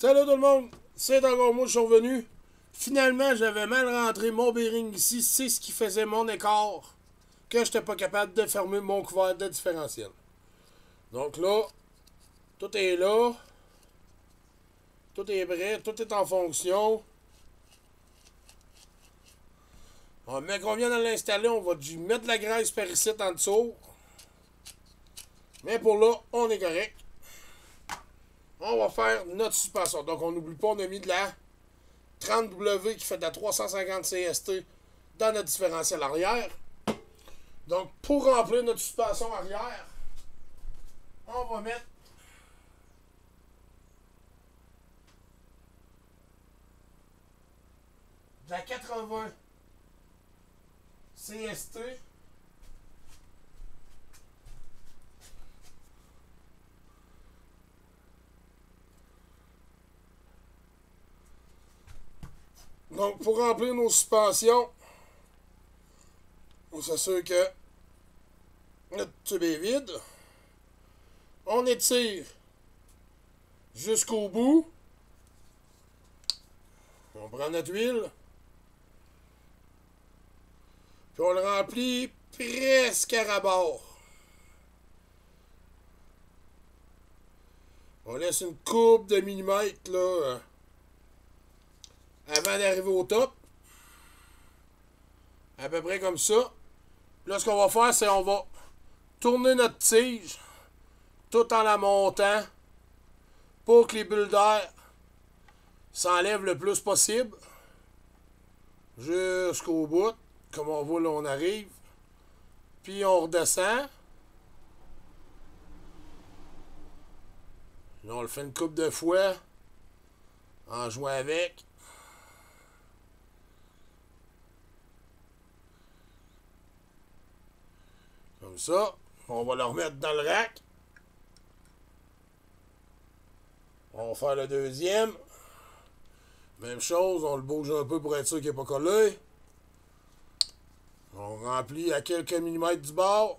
Salut tout le monde, c'est encore moi, je suis revenu. Finalement, j'avais mal rentré mon bearing ici, c'est ce qui faisait mon écart, que j'étais pas capable de fermer mon couvert de différentiel. Donc là, tout est là, tout est prêt, tout est en fonction. Mais qu'on vient de l'installer, on va mettre de la graisse par ici en dessous. Mais pour là, on est correct. On va faire notre suspension. Donc on n'oublie pas, on a mis de la 30W qui fait de la 350 CST dans notre différentiel arrière. Donc pour remplir notre suspension arrière, on va mettre de la 80 CST. Donc, pour remplir nos suspensions, on s'assure que notre tube est vide. On étire jusqu'au bout. On prend notre huile. Puis on le remplit presque à ras-bord. On laisse une coupe de millimètres là, avant d'arriver au top. À peu près comme ça. Là, ce qu'on va faire, c'est on va tourner notre tige tout en la montant pour que les bulles d'air s'enlèvent le plus possible jusqu'au bout. Comme on voit, là, on arrive. Puis on redescend. Là, on le fait une couple de fois en jouant avec. Comme ça. On va le remettre dans le rack. On va faire le deuxième. Même chose, on le bouge un peu pour être sûr qu'il n'est pas collé. On remplit à quelques millimètres du bord.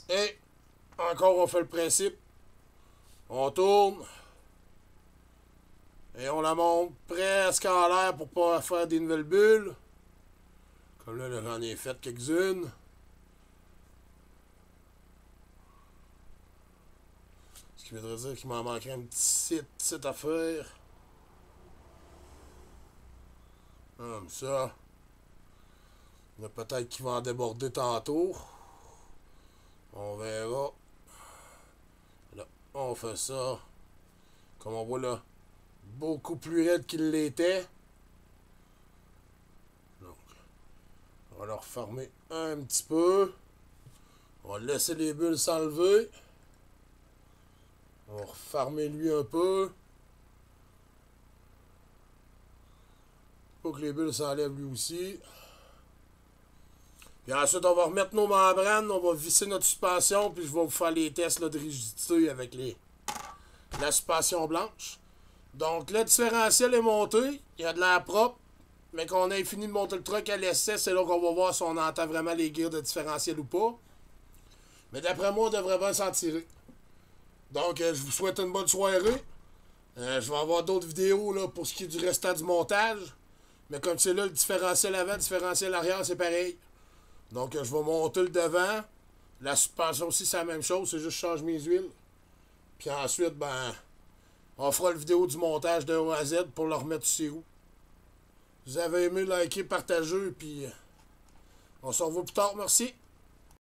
Et encore, on fait le principe. On tourne. Et on la monte presque en l'air pour pas faire des nouvelles bulles. Comme là, j'en ai fait quelques-unes. Ce qui voudrait dire qu'il m'en manquerait une petite affaire. Comme ça. Il y en a peut-être qui va en déborder tantôt. On verra. Là, on fait ça. Comme on voit là, beaucoup plus raide qu'il l'était. Donc, on va le refermer un petit peu. On va laisser les bulles s'enlever. On va refermer lui un peu. Pour que les bulles s'enlèvent lui aussi. Puis ensuite, on va remettre nos membranes, on va visser notre suspension, puis je vais vous faire les tests là, de rigidité avec la suspension blanche. Donc, le différentiel est monté, il y a de l'air propre, mais qu'on ait fini de monter le truck à l'essai, c'est là qu'on va voir si on entend vraiment les gears de différentiel ou pas. Mais d'après moi, on devrait bien s'en tirer. Donc, je vous souhaite une bonne soirée. Je vais avoir d'autres vidéos là, pour ce qui est du restant du montage. Mais comme c'est là, le différentiel avant, le différentiel arrière, c'est pareil. Donc, je vais monter le devant. La suspension aussi, c'est la même chose. C'est juste que je change mes huiles. Puis ensuite, ben, on fera la vidéo du montage de A à Z pour le remettre sur où. Vous avez aimé, likez, partagez. Puis, on se revoit plus tard. Merci.